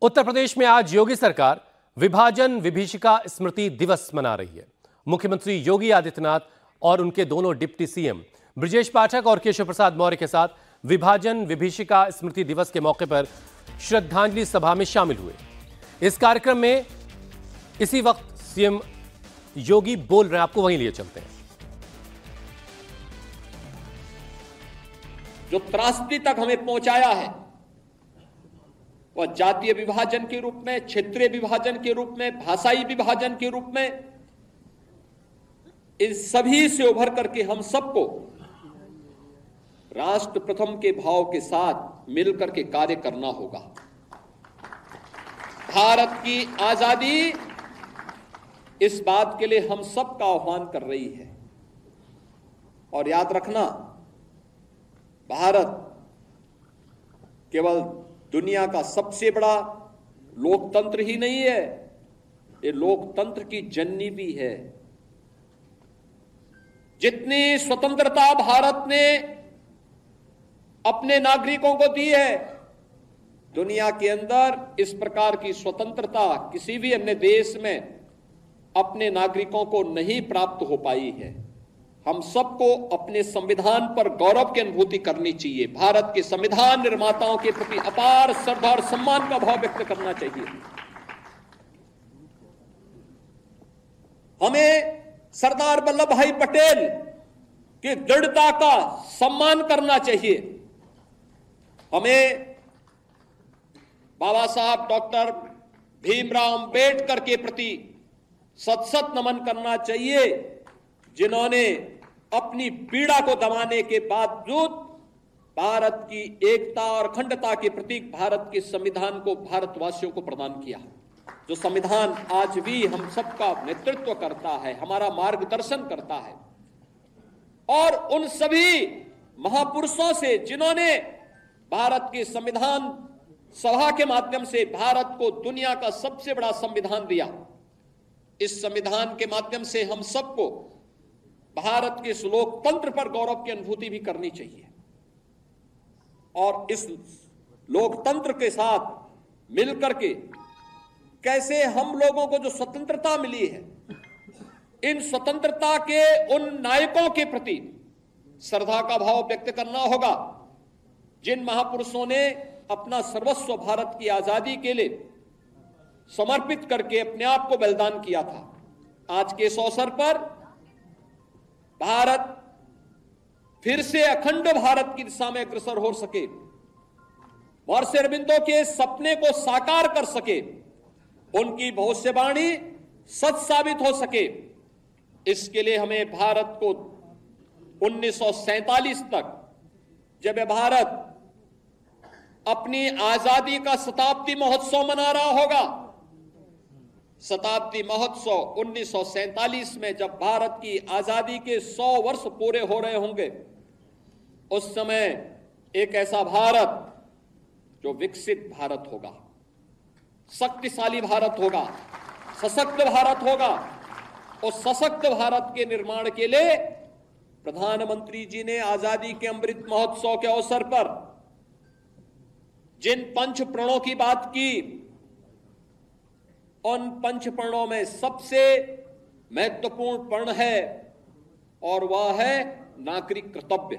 उत्तर प्रदेश में आज योगी सरकार विभाजन विभीषिका स्मृति दिवस मना रही है। मुख्यमंत्री योगी आदित्यनाथ और उनके दोनों डिप्टी सीएम ब्रजेश पाठक और केशव प्रसाद मौर्य के साथ विभाजन विभीषिका स्मृति दिवस के मौके पर श्रद्धांजलि सभा में शामिल हुए। इस कार्यक्रम में इसी वक्त सीएम योगी बोल रहे हैं, आपको वहीं लिए चलते हैं। जो त्रासदी तक हमें पहुंचाया है वह जातीय विभाजन के रूप में, क्षेत्रीय विभाजन के रूप में, भाषाई विभाजन के रूप में, इन सभी से उभर करके हम सबको राष्ट्र प्रथम के भाव के साथ मिलकर के कार्य करना होगा। भारत की आजादी इस बात के लिए हम सबका आह्वान कर रही है। और याद रखना, भारत केवल दुनिया का सबसे बड़ा लोकतंत्र ही नहीं है, ये लोकतंत्र की जननी भी है। जितनी स्वतंत्रता भारत ने अपने नागरिकों को दी है, दुनिया के अंदर इस प्रकार की स्वतंत्रता किसी भी अन्य देश में अपने नागरिकों को नहीं प्राप्त हो पाई है। हम सबको अपने संविधान पर गौरव की अनुभूति करनी चाहिए। भारत के संविधान निर्माताओं के प्रति अपार श्रद्धा और सम्मान का भाव व्यक्त करना चाहिए। हमें सरदार वल्लभ भाई पटेल की दृढ़ता का सम्मान करना चाहिए। हमें बाबा साहब डॉक्टर भीमराव अंबेडकर के प्रति सत सत नमन करना चाहिए, जिन्होंने अपनी पीड़ा को दबाने के बावजूद भारत की एकता और अखंडता के प्रतीक भारत के संविधान को भारतवासियों को प्रदान किया। जो संविधान आज भी हम सबका नेतृत्व करता है, हमारा मार्गदर्शन करता है। और उन सभी महापुरुषों से जिन्होंने भारत के संविधान सभा के माध्यम से भारत को दुनिया का सबसे बड़ा संविधान दिया, इस संविधान के माध्यम से हम सबको भारत के इस लोकतंत्र पर गौरव की अनुभूति भी करनी चाहिए। और इस लोकतंत्र के साथ मिलकर के कैसे हम लोगों को जो स्वतंत्रता मिली है, इन स्वतंत्रता के उन नायकों के प्रति श्रद्धा का भाव व्यक्त करना होगा, जिन महापुरुषों ने अपना सर्वस्व भारत की आजादी के लिए समर्पित करके अपने आप को बलिदान किया था। आज के इस अवसर पर भारत फिर से अखंड भारत की दिशा में अग्रसर हो सके, महर्षि अरबिंदो के सपने को साकार कर सके, उनकी भविष्यवाणी सच साबित हो सके, इसके लिए हमें भारत को 1947 तक, जब भारत अपनी आजादी का शताब्दी महोत्सव मना रहा होगा, शताब्दी महोत्सव 1947 में जब भारत की आजादी के 100 वर्ष पूरे हो रहे होंगे, उस समय एक ऐसा भारत जो विकसित भारत होगा, शक्तिशाली भारत होगा, सशक्त भारत होगा। और सशक्त भारत के निर्माण के लिए प्रधानमंत्री जी ने आजादी के अमृत महोत्सव के अवसर पर जिन पंच प्रणों की बात की, उन पंच प्रणों में सबसे महत्वपूर्ण प्रण है और वह है नागरिक कर्तव्य।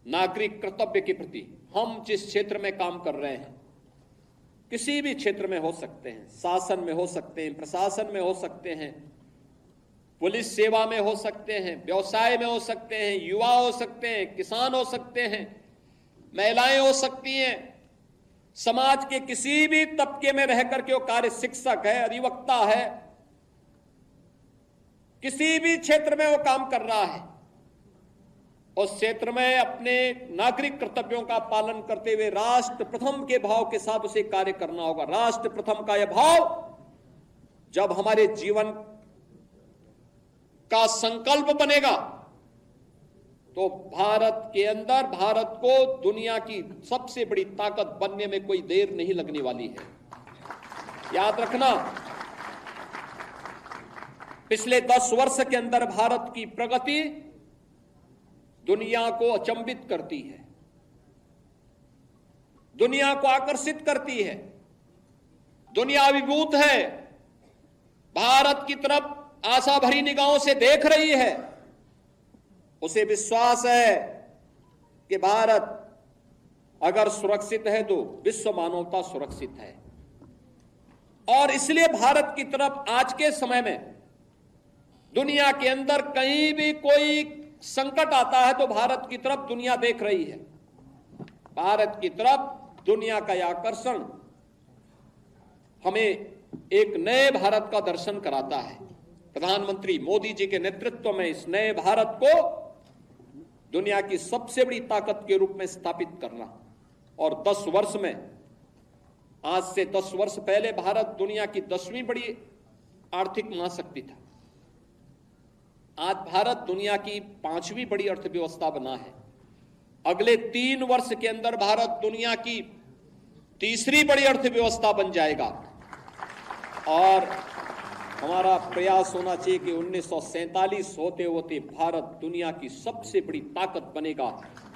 नागरिक कर्तव्य के प्रति हम जिस क्षेत्र में काम कर रहे हैं, किसी भी क्षेत्र में हो सकते हैं, शासन में हो सकते हैं, प्रशासन में हो सकते हैं, पुलिस सेवा में हो सकते हैं, व्यवसाय में हो सकते हैं, युवा हो सकते हैं, किसान हो सकते हैं, महिलाएं हो सकती हैं, समाज के किसी भी तबके में रहकर के वो कार्य, शिक्षक है, अधिवक्ता है, किसी भी क्षेत्र में वो काम कर रहा है, उस क्षेत्र में अपने नागरिक कर्तव्यों का पालन करते हुए राष्ट्र प्रथम के भाव के साथ उसे कार्य करना होगा। राष्ट्र प्रथम का यह भाव जब हमारे जीवन का संकल्प बनेगा, तो भारत के अंदर भारत को दुनिया की सबसे बड़ी ताकत बनने में कोई देर नहीं लगने वाली है। याद रखना, पिछले 10 वर्ष के अंदर भारत की प्रगति दुनिया को अचंभित करती है, दुनिया को आकर्षित करती है। दुनिया अभिभूत है, भारत की तरफ आशा भरी निगाहों से देख रही है। उसे विश्वास है कि भारत अगर सुरक्षित है तो विश्व मानवता सुरक्षित है। और इसलिए भारत की तरफ आज के समय में दुनिया के अंदर कहीं भी कोई संकट आता है तो भारत की तरफ दुनिया देख रही है। भारत की तरफ दुनिया का यह आकर्षण हमें एक नए भारत का दर्शन कराता है। प्रधानमंत्री मोदी जी के नेतृत्व में इस नए भारत को दुनिया की सबसे बड़ी ताकत के रूप में स्थापित करना, और 10 वर्ष में, आज से 10 वर्ष पहले भारत दुनिया की 10वीं बड़ी आर्थिक महाशक्ति था। आज भारत दुनिया की 5वीं बड़ी अर्थव्यवस्था बना है। अगले 3 वर्ष के अंदर भारत दुनिया की 3री बड़ी अर्थव्यवस्था बन जाएगा। और हमारा प्रयास होना चाहिए कि 1947 होते होते भारत दुनिया की सबसे बड़ी ताकत बनेगा,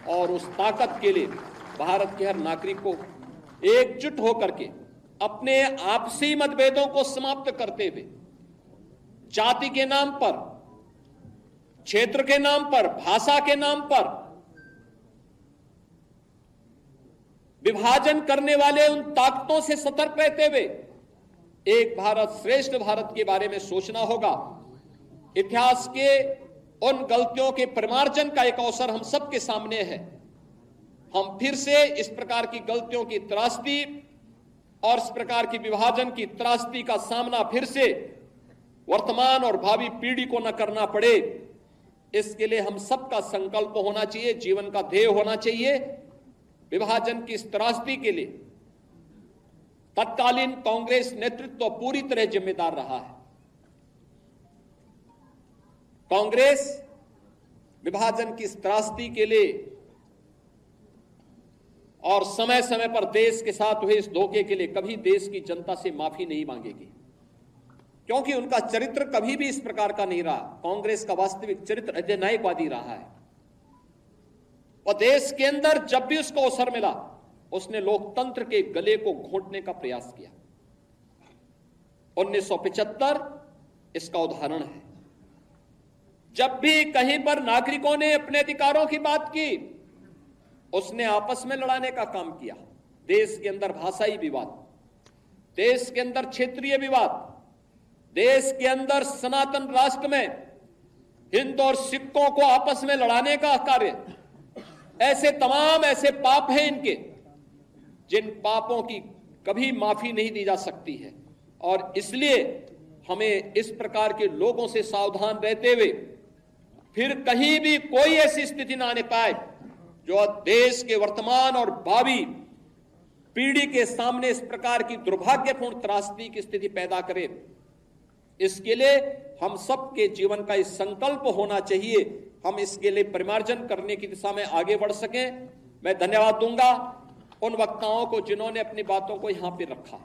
और उस ताकत के लिए भारत के हर नागरिक को एकजुट होकर के अपने आपसी मतभेदों को समाप्त करते हुए जाति के नाम पर, क्षेत्र के नाम पर, भाषा के नाम पर विभाजन करने वाले उन ताकतों से सतर्क रहते हुए एक भारत श्रेष्ठ भारत के बारे में सोचना होगा। इतिहास के उन गलतियों के परिमार्जन का एक अवसर हम सबके सामने है। हम फिर से इस प्रकार की गलतियों की त्रासदी और इस प्रकार की विभाजन की त्रासदी का सामना फिर से वर्तमान और भावी पीढ़ी को न करना पड़े, इसके लिए हम सबका संकल्प होना चाहिए, जीवन का ध्येय होना चाहिए। विभाजन की इस त्रासदी के लिए तत्कालीन कांग्रेस नेतृत्व पूरी तरह जिम्मेदार रहा है। कांग्रेस विभाजन की इस त्रासदी के लिए और समय समय पर देश के साथ हुए इस धोखे के लिए कभी देश की जनता से माफी नहीं मांगेगी, क्योंकि उनका चरित्र कभी भी इस प्रकार का नहीं रहा। कांग्रेस का वास्तविक चरित्र अधिनायकवादी रहा है, और देश के अंदर जब भी उसको अवसर मिला उसने लोकतंत्र के गले को घोंटने का प्रयास किया। 1975 इसका उदाहरण है। जब भी कहीं पर नागरिकों ने अपने अधिकारों की बात की, उसने आपस में लड़ाने का काम किया। देश के अंदर भाषाई विवाद, देश के अंदर क्षेत्रीय विवाद, देश के अंदर सनातन राष्ट्र में हिंदू और सिखों को आपस में लड़ाने का कार्य, ऐसे तमाम ऐसे पाप हैं इनके, जिन पापों की कभी माफी नहीं दी जा सकती है। और इसलिए हमें इस प्रकार के लोगों से सावधान रहते हुए फिर कहीं भी कोई ऐसी स्थिति ना आने पाए जो देश के वर्तमान और भावी पीढ़ी के सामने इस प्रकार की दुर्भाग्यपूर्ण त्रासदी की स्थिति पैदा करे। इसके लिए हम सबके जीवन का इस संकल्प होना चाहिए, हम इसके लिए परिमार्जन करने की दिशा में आगे बढ़ सकें। मैं धन्यवाद दूंगा उन वक्ताओं को जिन्होंने अपनी बातों को यहां पे रखा,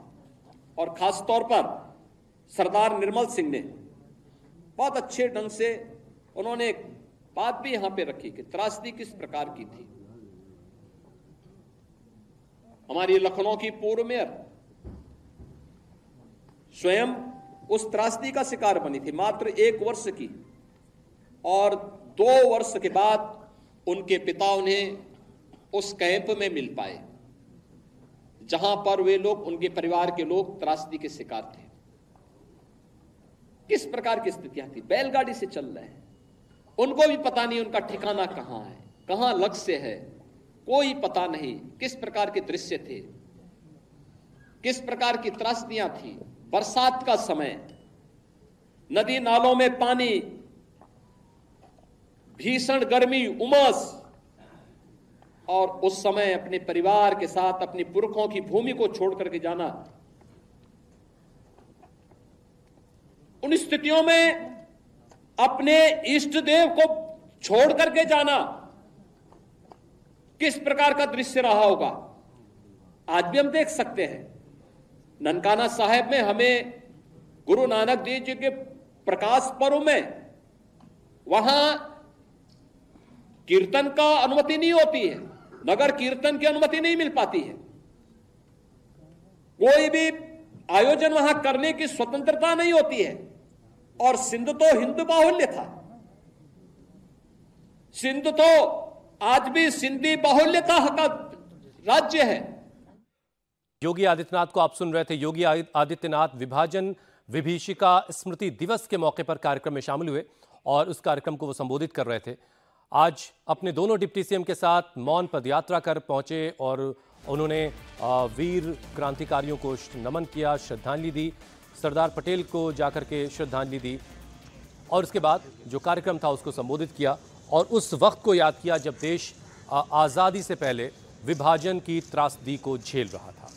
और खास तौर पर सरदार निर्मल सिंह ने बहुत अच्छे ढंग से उन्होंने एक बात भी यहां पे रखी कि त्रासदी किस प्रकार की थी। हमारी लखनऊ की पूर्व मेयर स्वयं उस त्रासदी का शिकार बनी थी, मात्र 1 वर्ष की, और 2 वर्ष के बाद उनके पिता उन्हें उस कैंप में मिल पाए जहां पर वे लोग, उनके परिवार के लोग त्रासदी के शिकार थे। किस प्रकार की स्थितियां थी, बैलगाड़ी से चल रहे हैं, उनको भी पता नहीं उनका ठिकाना कहां है, कहां लक्ष्य है, कोई पता नहीं। किस प्रकार के दृश्य थे, किस प्रकार की त्रासदियां थी। बरसात का समय, नदी नालों में पानी, भीषण गर्मी, उमस, और उस समय अपने परिवार के साथ अपने पुरखों की भूमि को छोड़ करके जाना। उन स्थितियों में अपने इष्ट देव को छोड़ करके जाना किस प्रकार का दृश्य रहा होगा, आज भी हम देख सकते हैं। ननकाना साहिब में हमें गुरु नानक देव जी के प्रकाश पर्व में वहां कीर्तन का अनुमति नहीं होती है, नगर कीर्तन की अनुमति नहीं मिल पाती है। कोई भी आयोजन वहां करने की स्वतंत्रता नहीं होती है। और सिंध तो हिंदू बाहुल्य था, सिंध तो आज भी सिंधी बाहुल्यता का राज्य है। योगी आदित्यनाथ को आप सुन रहे थे। योगी आदित्यनाथ विभाजन विभीषिका स्मृति दिवस के मौके पर कार्यक्रम में शामिल हुए और उस कार्यक्रम को वो संबोधित कर रहे थे। आज अपने दोनों डिप्टी सीएम के साथ मौन पदयात्रा कर पहुंचे और उन्होंने वीर क्रांतिकारियों को नमन किया, श्रद्धांजलि दी, सरदार पटेल को जाकर के श्रद्धांजलि दी और उसके बाद जो कार्यक्रम था उसको संबोधित किया और उस वक्त को याद किया जब देश आज़ादी से पहले विभाजन की त्रासदी को झेल रहा था।